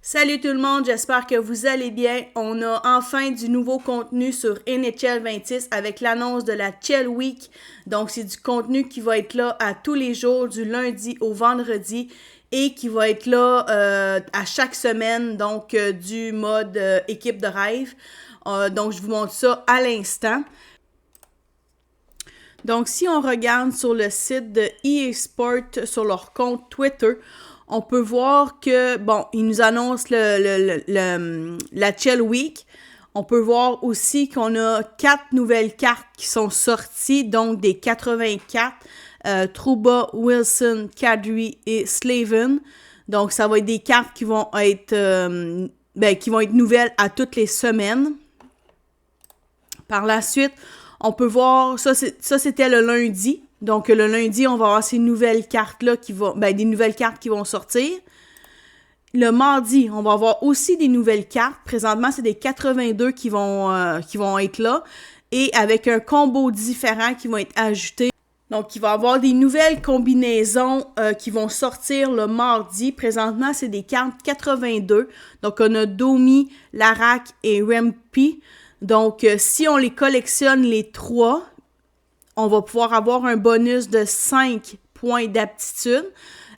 Salut tout le monde, j'espère que vous allez bien. On a enfin du nouveau contenu sur NHL 26 avec l'annonce de la Chill Week. Donc c'est du contenu qui va être là à tous les jours, du lundi au vendredi et qui va être là à chaque semaine, donc du mode équipe de rêve. Donc je vous montre ça à l'instant. Donc, si on regarde sur le site de EA Sport, sur leur compte Twitter, on peut voir que, bon, ils nous annoncent la Chill Week. On peut voir aussi qu'on a 4 nouvelles cartes qui sont sorties, donc des 84, Trouba, Wilson, Kadri et Slavin. Donc, ça va être des cartes qui vont être nouvelles à toutes les semaines. Par la suite, on peut voir, ça c'était le lundi. Donc le lundi, on va avoir ces nouvelles cartes-là des nouvelles cartes qui vont sortir. Le mardi, on va avoir aussi des nouvelles cartes. Présentement, c'est des 82 qui vont être là. Et avec un combo différent qui vont être ajoutés. Donc, il va y avoir des nouvelles combinaisons qui vont sortir le mardi. Présentement, c'est des cartes 82. Donc, on a Domi, Larac et Rempi. Donc, si on les collectionne les trois, on va pouvoir avoir un bonus de 5 points d'aptitude.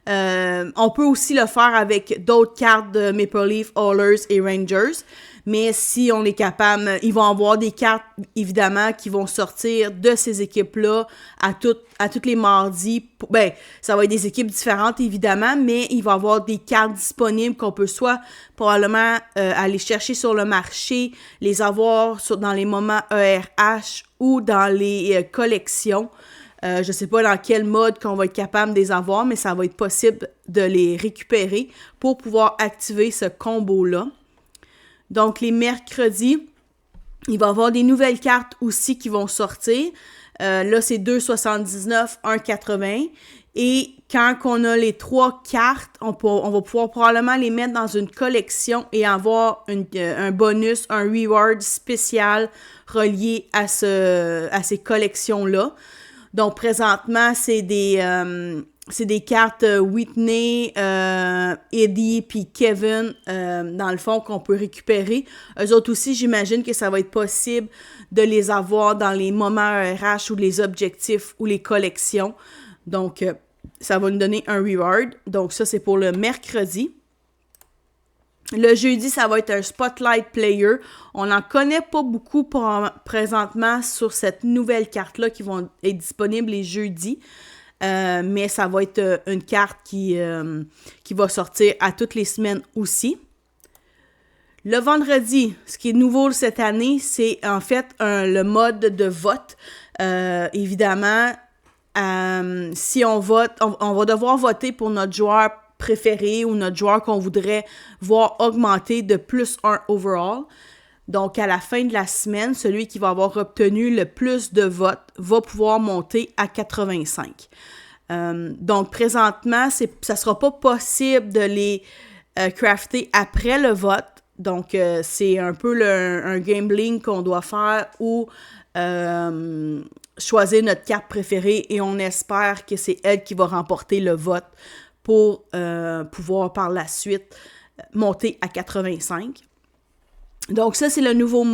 On peut aussi le faire avec d'autres cartes de Maple Leaf, Oilers et Rangers. Mais si on est capable, ils vont avoir des cartes, évidemment, qui vont sortir de ces équipes-là à tous les mardis. Ben, ça va être des équipes différentes, évidemment, mais il va y avoir des cartes disponibles qu'on peut soit probablement aller chercher sur le marché, les avoir dans les moments ERH ou dans les collections. Je ne sais pas dans quel mode qu'on va être capable de les avoir, mais ça va être possible de les récupérer pour pouvoir activer ce combo-là. Donc, les mercredis, il va y avoir des nouvelles cartes aussi qui vont sortir. Là, c'est 2,79, 1,80. Et quand on a les trois cartes, on va pouvoir probablement les mettre dans une collection et avoir un bonus, un reward spécial relié à ces collections-là. Donc, présentement, c'est des cartes Whitney, Eddie puis Kevin, dans le fond, qu'on peut récupérer. Eux autres aussi, j'imagine que ça va être possible de les avoir dans les moments RH ou les objectifs ou les collections. Donc, ça va nous donner un reward. Donc, ça, c'est pour le mercredi. Le jeudi, ça va être un Spotlight Player. On n'en connaît pas beaucoup présentement sur cette nouvelle carte-là qui vont être disponibles les jeudis. Mais ça va être une carte qui va sortir à toutes les semaines aussi. Le vendredi, ce qui est nouveau cette année, c'est en fait le mode de vote. Évidemment, si on vote, on va devoir voter pour notre joueur préféré ou notre joueur qu'on voudrait voir augmenter de plus 1 overall. Donc, à la fin de la semaine, celui qui va avoir obtenu le plus de votes va pouvoir monter à 85. Donc, présentement, ça ne sera pas possible de les crafter après le vote. Donc, c'est un peu un gambling qu'on doit faire ou choisir notre carte préférée et on espère que c'est elle qui va remporter le vote pour pouvoir par la suite monter à 85. Donc ça, c'est le nouveau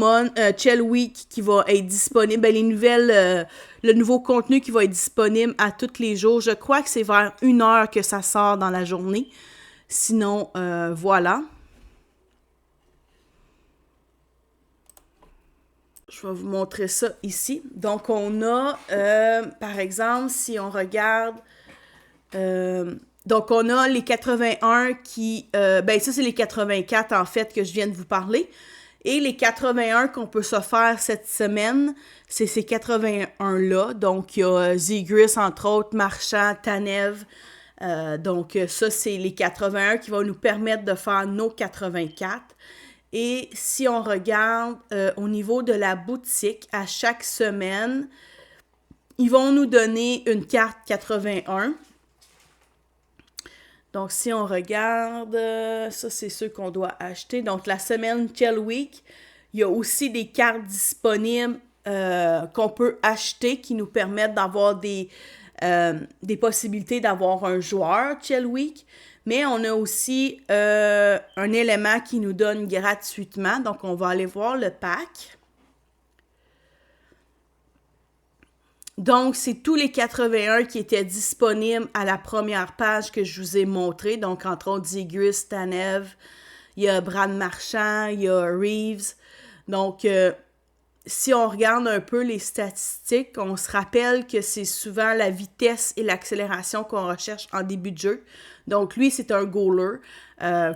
Chill Week qui va être disponible. Ben, le nouveau contenu qui va être disponible à tous les jours. Je crois que c'est vers 1h que ça sort dans la journée. Sinon, voilà. Je vais vous montrer ça ici. Donc, on a, par exemple, si on regarde... donc, on a les 81 ça, c'est les 84, en fait, que je viens de vous parler. Et les 81 qu'on peut se faire cette semaine, c'est ces 81-là. Donc, il y a Zegras, entre autres, Marchand, Tanev. Donc, ça, c'est les 81 qui vont nous permettre de faire nos 84. Et si on regarde au niveau de la boutique, à chaque semaine, ils vont nous donner une carte 81. Donc, si on regarde, ça, c'est ceux qu'on doit acheter. Donc, la semaine Chill Week, il y a aussi des cartes disponibles qu'on peut acheter qui nous permettent d'avoir des possibilités d'avoir un joueur Chill Week. Mais on a aussi un élément qui nous donne gratuitement. Donc, on va aller voir le pack. Donc, c'est tous les 81 qui étaient disponibles à la première page que je vous ai montré. Donc, entre autres, Zegras, Tanev, il y a Brad Marchand, il y a Reeves. Donc, si on regarde un peu les statistiques, on se rappelle que c'est souvent la vitesse et l'accélération qu'on recherche en début de jeu. Donc, lui, c'est un goaler.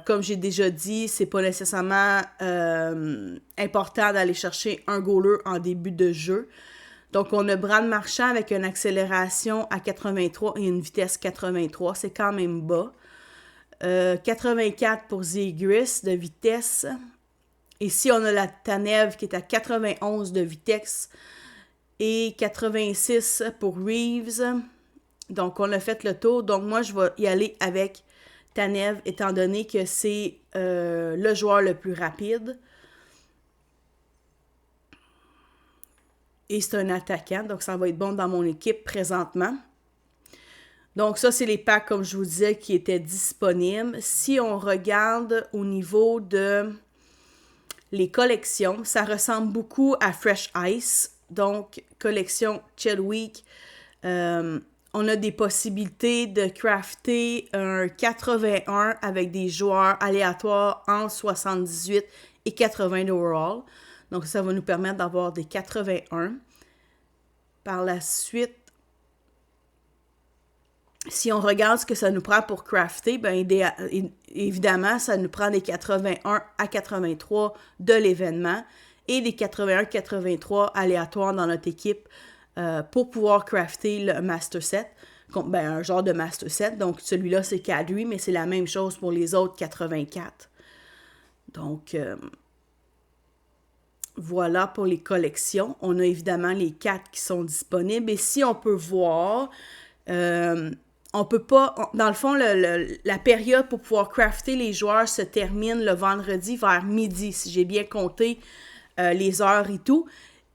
Comme j'ai déjà dit, c'est pas nécessairement important d'aller chercher un goaler en début de jeu. Donc, on a Brad Marchand avec une accélération à 83 et une vitesse 83. C'est quand même bas. 84 pour Zegras de vitesse. Ici, on a la Tanev qui est à 91 de vitesse et 86 pour Reeves. Donc, on a fait le tour. Donc, moi, je vais y aller avec Tanev étant donné que c'est le joueur le plus rapide. Et c'est un attaquant, donc ça va être bon dans mon équipe présentement. Donc ça, c'est les packs, comme je vous disais, qui étaient disponibles. Si on regarde au niveau de les collections, ça ressemble beaucoup à Fresh Ice. Donc, collection Chadwick. On a des possibilités de crafter un 81 avec des joueurs aléatoires en 78 et 80 d'overall. Donc, ça va nous permettre d'avoir des 81. Par la suite, si on regarde ce que ça nous prend pour crafter, bien, évidemment, ça nous prend des 81 à 83 de l'événement et des 81-83 aléatoires dans notre équipe pour pouvoir crafter le Master Set. Ben, un genre de Master Set. Donc, celui-là, c'est Kadri, mais c'est la même chose pour les autres 84. Donc, voilà pour les collections. On a évidemment les 4 qui sont disponibles. Et si on peut voir, on peut pas... Dans le fond, la période pour pouvoir crafter les joueurs se termine le vendredi vers midi, si j'ai bien compté les heures et tout.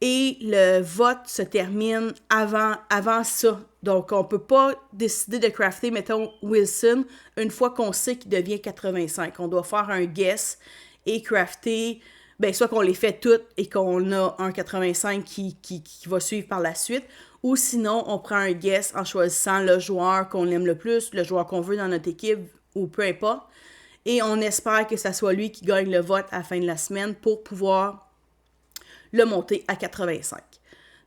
Et le vote se termine avant ça. Donc, on peut pas décider de crafter, mettons, Wilson, une fois qu'on sait qu'il devient 85. On doit faire un guess et crafter... Ben, soit qu'on les fait toutes et qu'on a un 85 qui va suivre par la suite, ou sinon, on prend un guess en choisissant le joueur qu'on aime le plus, le joueur qu'on veut dans notre équipe, ou peu importe, et on espère que ça soit lui qui gagne le vote à la fin de la semaine pour pouvoir le monter à 85.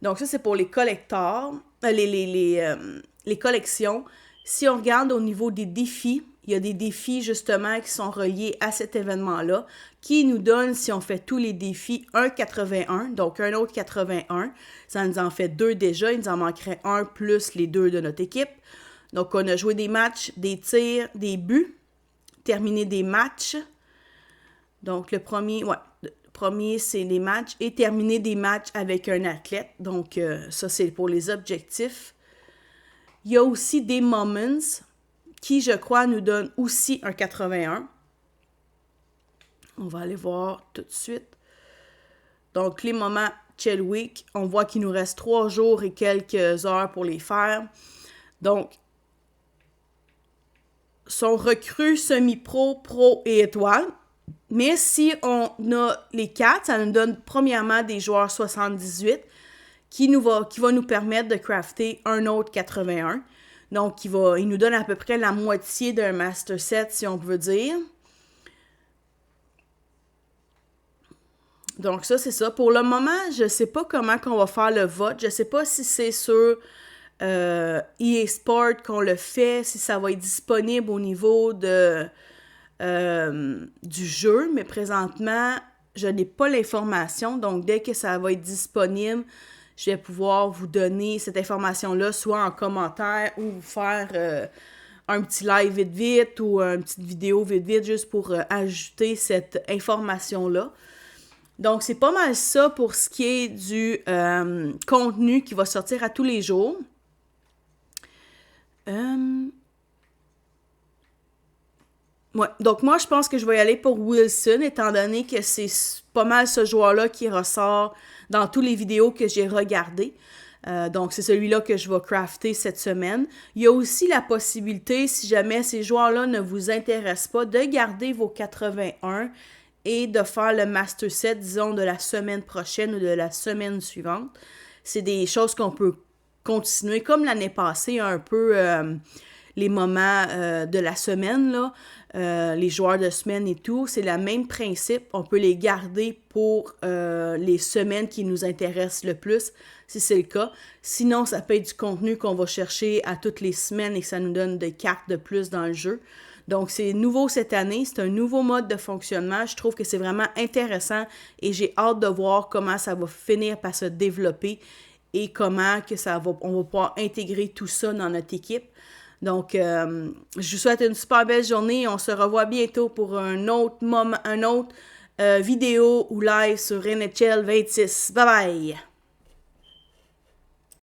Donc ça, c'est pour les collecteurs, les collections. Si on regarde au niveau des défis, il y a des défis justement qui sont reliés à cet événement-là, qui nous donnent, si on fait tous les défis, un 81, donc un autre 81. Ça nous en fait 2 déjà, il nous en manquerait un plus les 2 de notre équipe. Donc on a joué des matchs, des tirs, des buts, terminé des matchs. Donc le premier c'est les matchs et terminer des matchs avec un athlète. Donc ça c'est pour les objectifs. Il y a aussi des moments qui, je crois, nous donnent aussi un 81. On va aller voir tout de suite. Donc, les moments Chadwick, on voit qu'il nous reste 3 jours et quelques heures pour les faire. Donc, sont recrues semi-pro, pro et étoile. Mais si on a les 4, ça nous donne premièrement des joueurs 78 qui va nous permettre de crafter un autre 81. Donc, il nous donne à peu près la moitié d'un Master Set, si on peut dire. Donc, ça, c'est ça. Pour le moment, je ne sais pas comment qu'on va faire le vote. Je ne sais pas si c'est sur EA Sport qu'on le fait, si ça va être disponible au niveau du jeu. Mais présentement, je n'ai pas l'information. Donc, dès que ça va être disponible, je vais pouvoir vous donner cette information-là, soit en commentaire ou vous faire un petit live vite ou une petite vidéo vite juste pour ajouter cette information-là. Donc, c'est pas mal ça pour ce qui est du contenu qui va sortir à tous les jours. Ouais. Donc, moi, je pense que je vais y aller pour Wilson, étant donné que c'est pas mal ce joueur-là qui ressort dans toutes les vidéos que j'ai regardées. Donc, c'est celui-là que je vais crafter cette semaine. Il y a aussi la possibilité, si jamais ces joueurs-là ne vous intéressent pas, de garder vos 81 et de faire le master set, disons, de la semaine prochaine ou de la semaine suivante. C'est des choses qu'on peut continuer, comme l'année passée, un peu les moments de la semaine, là, les joueurs de semaine et tout. C'est le même principe. On peut les garder pour les semaines qui nous intéressent le plus, si c'est le cas. Sinon, ça peut être du contenu qu'on va chercher à toutes les semaines et que ça nous donne des cartes de plus dans le jeu. Donc, c'est nouveau cette année. C'est un nouveau mode de fonctionnement. Je trouve que c'est vraiment intéressant et j'ai hâte de voir comment ça va finir par se développer et comment que on va pouvoir intégrer tout ça dans notre équipe. Donc, je vous souhaite une super belle journée. On se revoit bientôt pour un autre moment, vidéo ou live sur NHL 26. Bye bye!